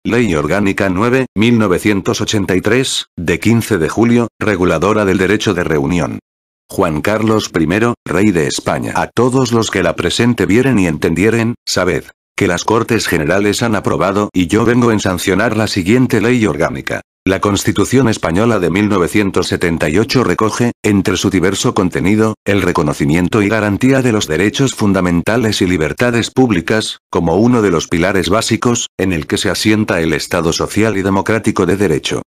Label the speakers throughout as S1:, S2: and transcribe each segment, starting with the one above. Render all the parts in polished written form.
S1: Ley Orgánica 9, 1983, de 15 de julio, reguladora del derecho de reunión. Juan Carlos I, Rey de España. A todos los que la presente vieren y entendieren, sabed, que las Cortes Generales han aprobado y yo vengo en sancionar la siguiente ley orgánica. La Constitución Española de 1978 recoge, entre su diverso contenido, el reconocimiento y garantía de los derechos fundamentales y libertades públicas, como uno de los pilares básicos, en el que se asienta el Estado social y democrático de derecho.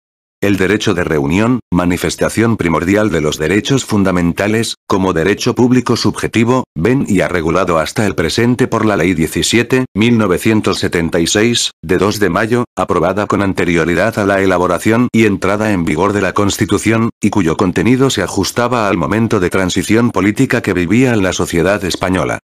S1: El derecho de reunión, manifestación primordial de los derechos fundamentales, como derecho público subjetivo, ven y ha regulado hasta el presente por la Ley 17, 1976, de 2 de mayo, aprobada con anterioridad a la elaboración y entrada en vigor de la Constitución, y cuyo contenido se ajustaba al momento de transición política que vivía la sociedad española.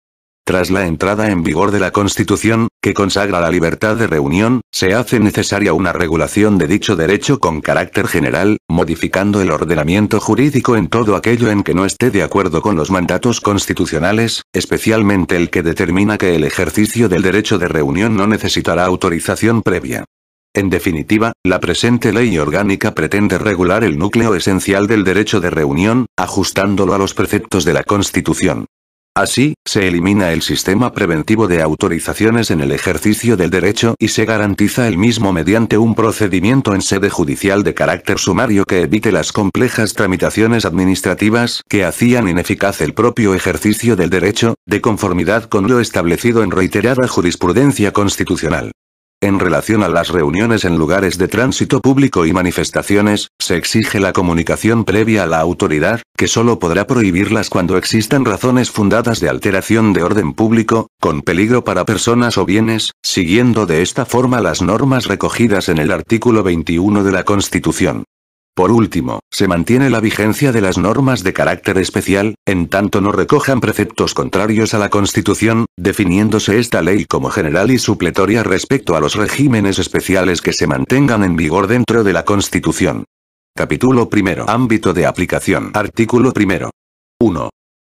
S1: Tras la entrada en vigor de la Constitución, que consagra la libertad de reunión, se hace necesaria una regulación de dicho derecho con carácter general, modificando el ordenamiento jurídico en todo aquello en que no esté de acuerdo con los mandatos constitucionales, especialmente el que determina que el ejercicio del derecho de reunión no necesitará autorización previa. En definitiva, la presente ley orgánica pretende regular el núcleo esencial del derecho de reunión, ajustándolo a los preceptos de la Constitución. Así, se elimina el sistema preventivo de autorizaciones en el ejercicio del derecho y se garantiza el mismo mediante un procedimiento en sede judicial de carácter sumario que evite las complejas tramitaciones administrativas que hacían ineficaz el propio ejercicio del derecho, de conformidad con lo establecido en reiterada jurisprudencia constitucional. En relación a las reuniones en lugares de tránsito público y manifestaciones, se exige la comunicación previa a la autoridad, que solo podrá prohibirlas cuando existan razones fundadas de alteración de orden público, con peligro para personas o bienes, siguiendo de esta forma las normas recogidas en el artículo 21 de la Constitución. Por último, se mantiene la vigencia de las normas de carácter especial, en tanto no recojan preceptos contrarios a la Constitución, definiéndose esta ley como general y supletoria respecto a los regímenes especiales que se mantengan en vigor dentro de la Constitución. Capítulo primero. Ámbito de aplicación. Artículo primero. 1.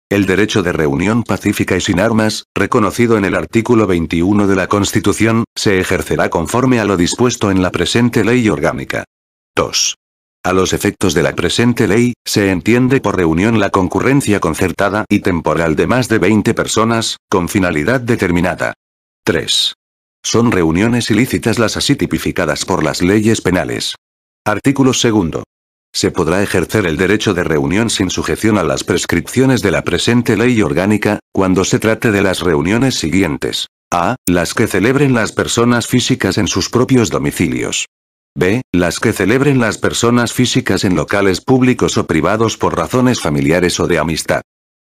S1: El derecho de reunión pacífica y sin armas, reconocido en el artículo 21 de la Constitución, se ejercerá conforme a lo dispuesto en la presente ley orgánica. 2. A los efectos de la presente ley, se entiende por reunión la concurrencia concertada y temporal de más de 20 personas, con finalidad determinada. 3. Son reuniones ilícitas las así tipificadas por las leyes penales. Artículo 2. Se podrá ejercer el derecho de reunión sin sujeción a las prescripciones de la presente ley orgánica, cuando se trate de las reuniones siguientes. A. Las que celebren las personas físicas en sus propios domicilios. B. Las que celebren las personas físicas en locales públicos o privados por razones familiares o de amistad.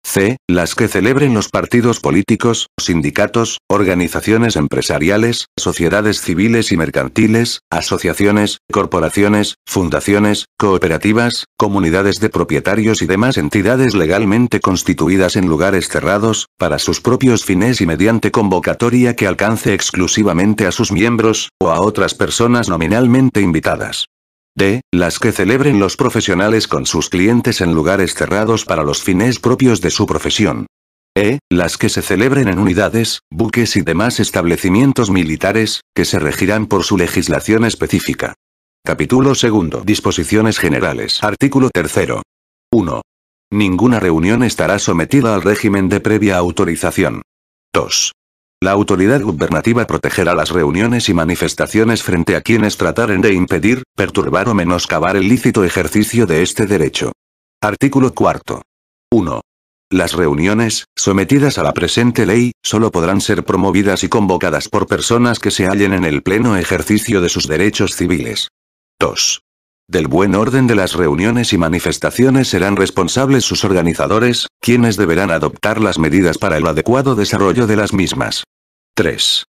S1: C. Las que celebren los partidos políticos, sindicatos, organizaciones empresariales, sociedades civiles y mercantiles, asociaciones, corporaciones, fundaciones, cooperativas, comunidades de propietarios y demás entidades legalmente constituidas en lugares cerrados, para sus propios fines y mediante convocatoria que alcance exclusivamente a sus miembros, o a otras personas nominalmente invitadas. D. Las que celebren los profesionales con sus clientes en lugares cerrados para los fines propios de su profesión. E. Las que se celebren en unidades, buques y demás establecimientos militares, que se regirán por su legislación específica. Capítulo 2. Disposiciones generales. Artículo 3. 1. Ninguna reunión estará sometida al régimen de previa autorización. 2. La autoridad gubernativa protegerá las reuniones y manifestaciones frente a quienes trataren de impedir, perturbar o menoscabar el lícito ejercicio de este derecho. Artículo 4. 1. Las reuniones, sometidas a la presente ley, solo podrán ser promovidas y convocadas por personas que se hallen en el pleno ejercicio de sus derechos civiles. 2. Del buen orden de las reuniones y manifestaciones serán responsables sus organizadores, quienes deberán adoptar las medidas para el adecuado desarrollo de las mismas. 3.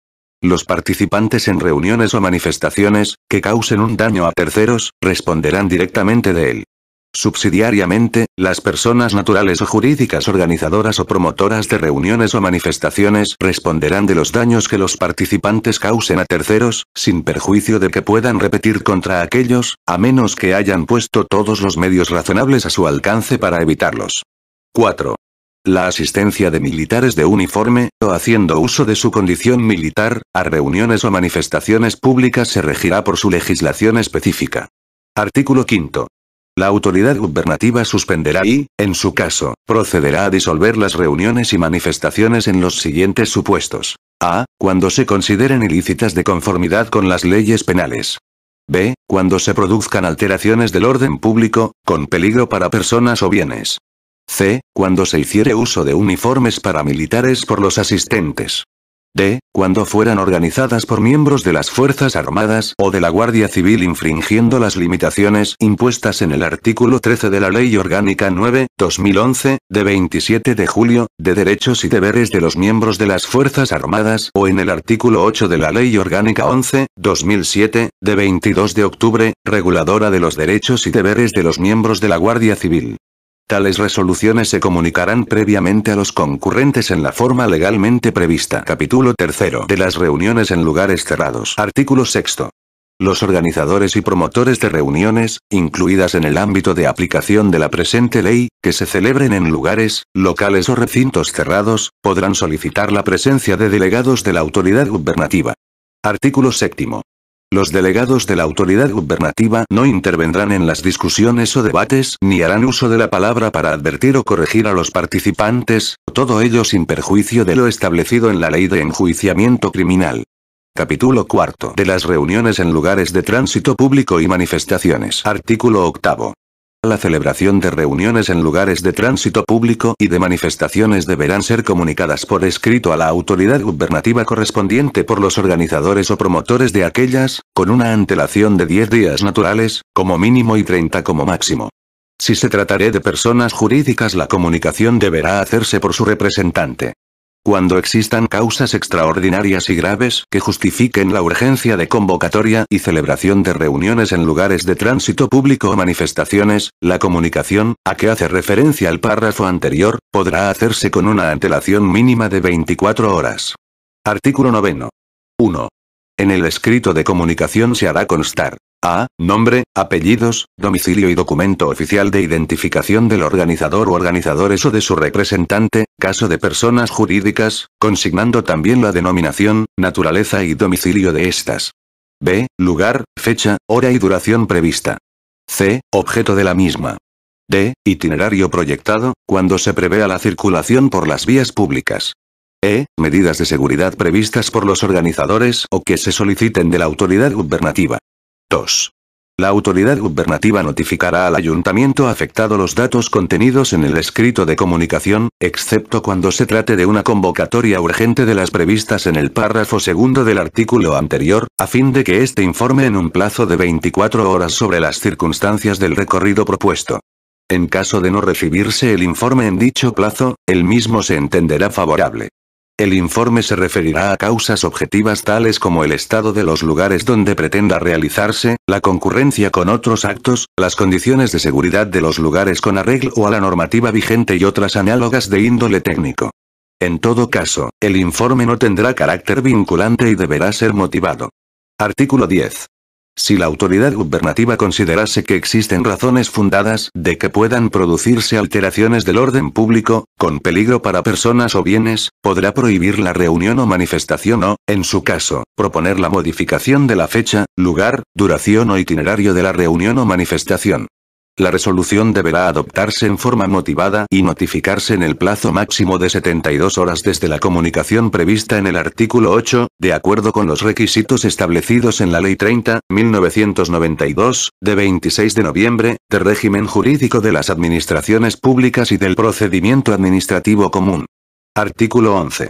S1: Los participantes en reuniones o manifestaciones, que causen un daño a terceros, responderán directamente de él. Subsidiariamente, las personas naturales o jurídicas organizadoras o promotoras de reuniones o manifestaciones responderán de los daños que los participantes causen a terceros, sin perjuicio de que puedan repetir contra aquellos, a menos que hayan puesto todos los medios razonables a su alcance para evitarlos. 4. La asistencia de militares de uniforme, o haciendo uso de su condición militar, a reuniones o manifestaciones públicas se regirá por su legislación específica. Artículo 5. La autoridad gubernativa suspenderá y, en su caso, procederá a disolver las reuniones y manifestaciones en los siguientes supuestos. A. Cuando se consideren ilícitas de conformidad con las leyes penales. B. Cuando se produzcan alteraciones del orden público, con peligro para personas o bienes. C. Cuando se hiciere uso de uniformes paramilitares por los asistentes. D. Cuando fueran organizadas por miembros de las Fuerzas Armadas o de la Guardia Civil infringiendo las limitaciones impuestas en el artículo 13 de la Ley Orgánica 9/2011, de 27 de julio, de derechos y deberes de los miembros de las Fuerzas Armadas o en el artículo 8 de la Ley Orgánica 11/2007, de 22 de octubre, reguladora de los derechos y deberes de los miembros de la Guardia Civil. Tales resoluciones se comunicarán previamente a los concurrentes en la forma legalmente prevista. Capítulo 3 de las reuniones en lugares cerrados. Artículo 6. Los organizadores y promotores de reuniones, incluidas en el ámbito de aplicación de la presente ley, que se celebren en lugares, locales o recintos cerrados, podrán solicitar la presencia de delegados de la autoridad gubernativa. Artículo 7. Los delegados de la autoridad gubernativa no intervendrán en las discusiones o debates ni harán uso de la palabra para advertir o corregir a los participantes, todo ello sin perjuicio de lo establecido en la Ley de Enjuiciamiento Criminal. Capítulo 4 de las reuniones en lugares de tránsito público y manifestaciones. Artículo 8. La celebración de reuniones en lugares de tránsito público y de manifestaciones deberán ser comunicadas por escrito a la autoridad gubernativa correspondiente por los organizadores o promotores de aquellas, con una antelación de 10 días naturales, como mínimo y 30 como máximo. Si se tratare de personas jurídicas, la comunicación deberá hacerse por su representante. Cuando existan causas extraordinarias y graves que justifiquen la urgencia de convocatoria y celebración de reuniones en lugares de tránsito público o manifestaciones, la comunicación, a que hace referencia el párrafo anterior, podrá hacerse con una antelación mínima de 24 horas. Artículo 9. 1. En el escrito de comunicación se hará constar: a. Nombre, apellidos, domicilio y documento oficial de identificación del organizador o organizadores o de su representante, caso de personas jurídicas, consignando también la denominación, naturaleza y domicilio de estas. B. Lugar, fecha, hora y duración prevista. C. Objeto de la misma. D. Itinerario proyectado, cuando se prevea la circulación por las vías públicas. E. Medidas de seguridad previstas por los organizadores o que se soliciten de la autoridad gubernativa. 2. La autoridad gubernativa notificará al ayuntamiento afectado los datos contenidos en el escrito de comunicación, excepto cuando se trate de una convocatoria urgente de las previstas en el párrafo segundo del artículo anterior, a fin de que éste informe en un plazo de 24 horas sobre las circunstancias del recorrido propuesto. En caso de no recibirse el informe en dicho plazo, el mismo se entenderá favorable. El informe se referirá a causas objetivas tales como el estado de los lugares donde pretenda realizarse, la concurrencia con otros actos, las condiciones de seguridad de los lugares con arreglo a la normativa vigente y otras análogas de índole técnico. En todo caso, el informe no tendrá carácter vinculante y deberá ser motivado. Artículo 10. Si la autoridad gubernativa considerase que existen razones fundadas de que puedan producirse alteraciones del orden público, con peligro para personas o bienes, podrá prohibir la reunión o manifestación o, en su caso, proponer la modificación de la fecha, lugar, duración o itinerario de la reunión o manifestación. La resolución deberá adoptarse en forma motivada y notificarse en el plazo máximo de 72 horas desde la comunicación prevista en el artículo 8, de acuerdo con los requisitos establecidos en la Ley 30/1992, de 26 de noviembre, de régimen jurídico de las administraciones públicas y del procedimiento administrativo común. Artículo 11.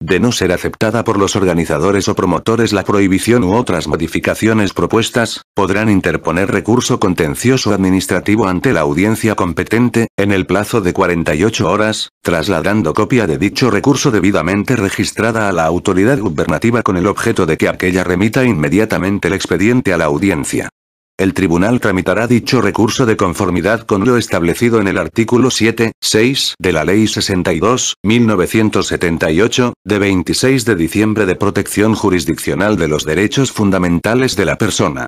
S1: De no ser aceptada por los organizadores o promotores la prohibición u otras modificaciones propuestas, podrán interponer recurso contencioso administrativo ante la audiencia competente, en el plazo de 48 horas, trasladando copia de dicho recurso debidamente registrada a la autoridad gubernativa con el objeto de que aquella remita inmediatamente el expediente a la audiencia. El tribunal tramitará dicho recurso de conformidad con lo establecido en el artículo 7.6 de la Ley 62/1978, de 26 de diciembre de protección jurisdiccional de los derechos fundamentales de la persona.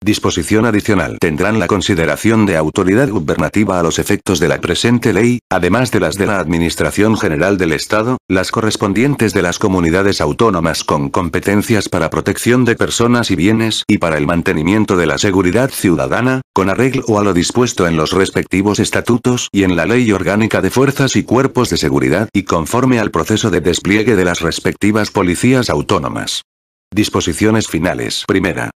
S1: Disposición adicional. Tendrán la consideración de autoridad gubernativa a los efectos de la presente ley, además de las de la Administración General del Estado, las correspondientes de las comunidades autónomas con competencias para protección de personas y bienes y para el mantenimiento de la seguridad ciudadana, con arreglo a lo dispuesto en los respectivos estatutos y en la Ley Orgánica de Fuerzas y Cuerpos de Seguridad y conforme al proceso de despliegue de las respectivas policías autónomas. Disposiciones finales. Primera.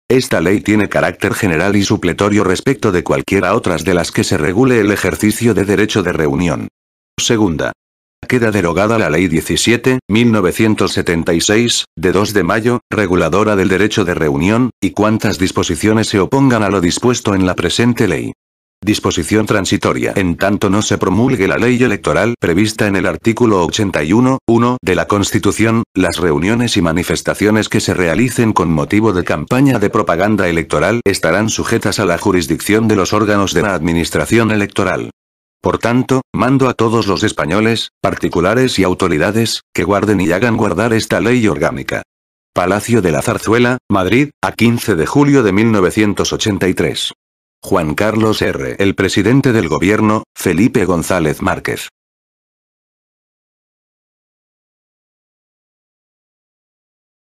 S1: Esta ley tiene carácter general y supletorio respecto de cualquiera otras de las que se regule el ejercicio de derecho de reunión. Segunda. Queda derogada la Ley 17.1976, de 2 de mayo, reguladora del derecho de reunión, y cuantas disposiciones se opongan a lo dispuesto en la presente ley. Disposición transitoria. En tanto no se promulgue la ley electoral prevista en el artículo 81.1 de la Constitución, las reuniones y manifestaciones que se realicen con motivo de campaña de propaganda electoral estarán sujetas a la jurisdicción de los órganos de la Administración Electoral. Por tanto, mando a todos los españoles, particulares y autoridades, que guarden y hagan guardar esta ley orgánica. Palacio de la Zarzuela, Madrid, a 15 de julio de 1983. Juan Carlos R. El presidente del gobierno, Felipe González Márquez.